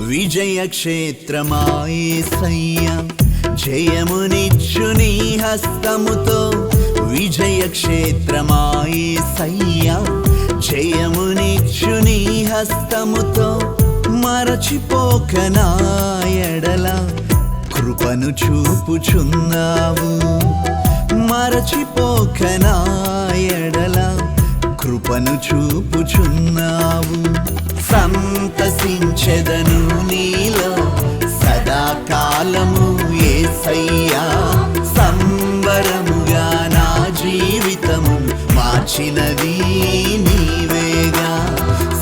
విజయక్షేత్రమా యేసయ్యా జయమునిచ్చు నీ హస్తముతో విజయక్షేత్రమా యేసయ్యా జయమునిచ్చు నీ హస్తముతో మరచిపోక నా ఎడల కృపను చూపుచున్నావు మరచిపోక నా ఎడల కృపను చూపుచున్నావు సంతసించెదను నీలో సదాకాలము యేసయ్యా సంబరముగా నా జీవితము మార్చినది నీవేగా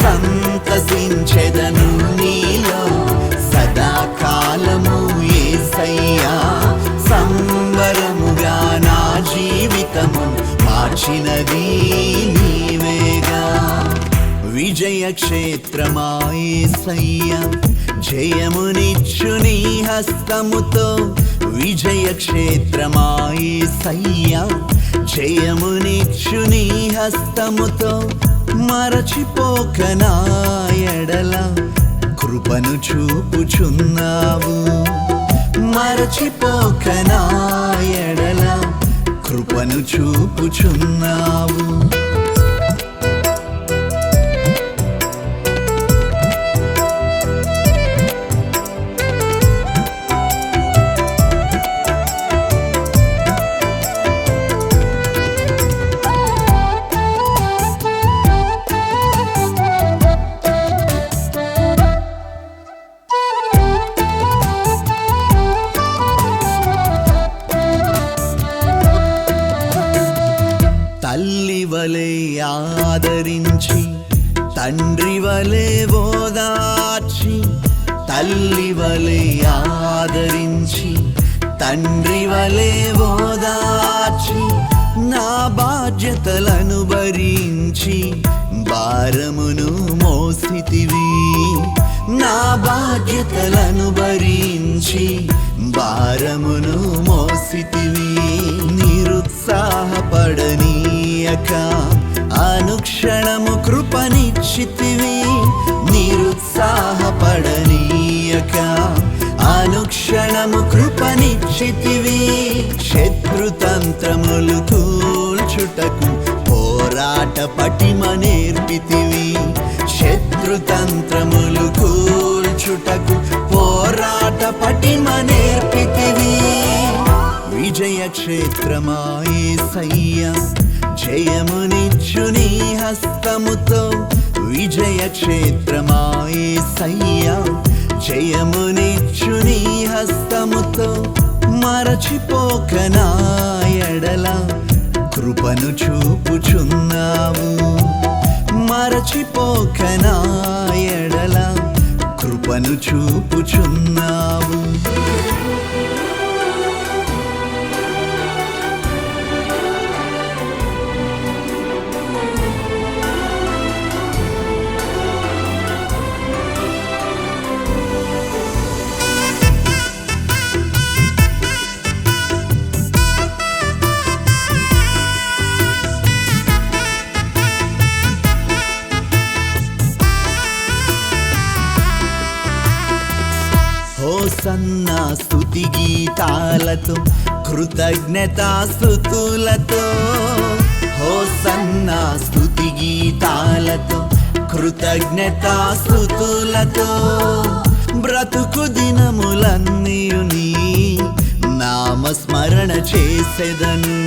సంతసించెదను నీలో సదాకాలము యేసయ్యా సంబరముగా నా జీవితము మార్చినది నీవేగా విజయక్షేత్రమా యేసయ్యా జయమునిచ్చు నీ హస్తముతో విజయక్షేత్రమా యేసయ్యా జయమునిచ్చు నీ హస్తముతో మరచిపోక నా ఎడల కృపను చూపుచున్నావు మరచిపోక నా ఎడల కృపను చూపుచున్నావు తల్లి వలె ఆదరించి తండ్రి వలె ఓదార్చి తల్లి వలె ఆదరించి తండ్రి వలె ఓదార్చి నా బాధ్యతలను భరించి భారమును మోసితివి నా బాధ్యతలను భరించి భారమును మోసితివి నిరుత్సాహపడనీయక అనుక్షణము కృపనిచ్చితివి నిరుత్సాహపడనీయక అనుక్షణము కృపనిచ్చితివి శత్రుతంత్రములు కూల్చుటకు పోరాట పటిమ నేర్పితివి శత్రుతంత్రములు కూల్చుటకు పోరాట పటిమ నేర్పితివి విజయక్షేత్రమా యేసయ్యా జయమునిచ్చు నీ హస్తముతో విజయక్షేత్రమా యేసయ్యా జయమునిచ్చు నీ హస్తముతో మరచిపోక నా ఎడల కృపను చూపుచున్నావు మరచిపోక నా ఎడల కృపను చూపుచున్నావు హోసన్నా స్తుతి గీతాలతో కృతజ్ఞతాస్తుతులతో హోసన్నా స్తుతి గీతాలతో కృతజ్ఞతాస్తుతులతో బ్రతుకు దినములన్నీయు నీ నామస్మరణ చేసెదను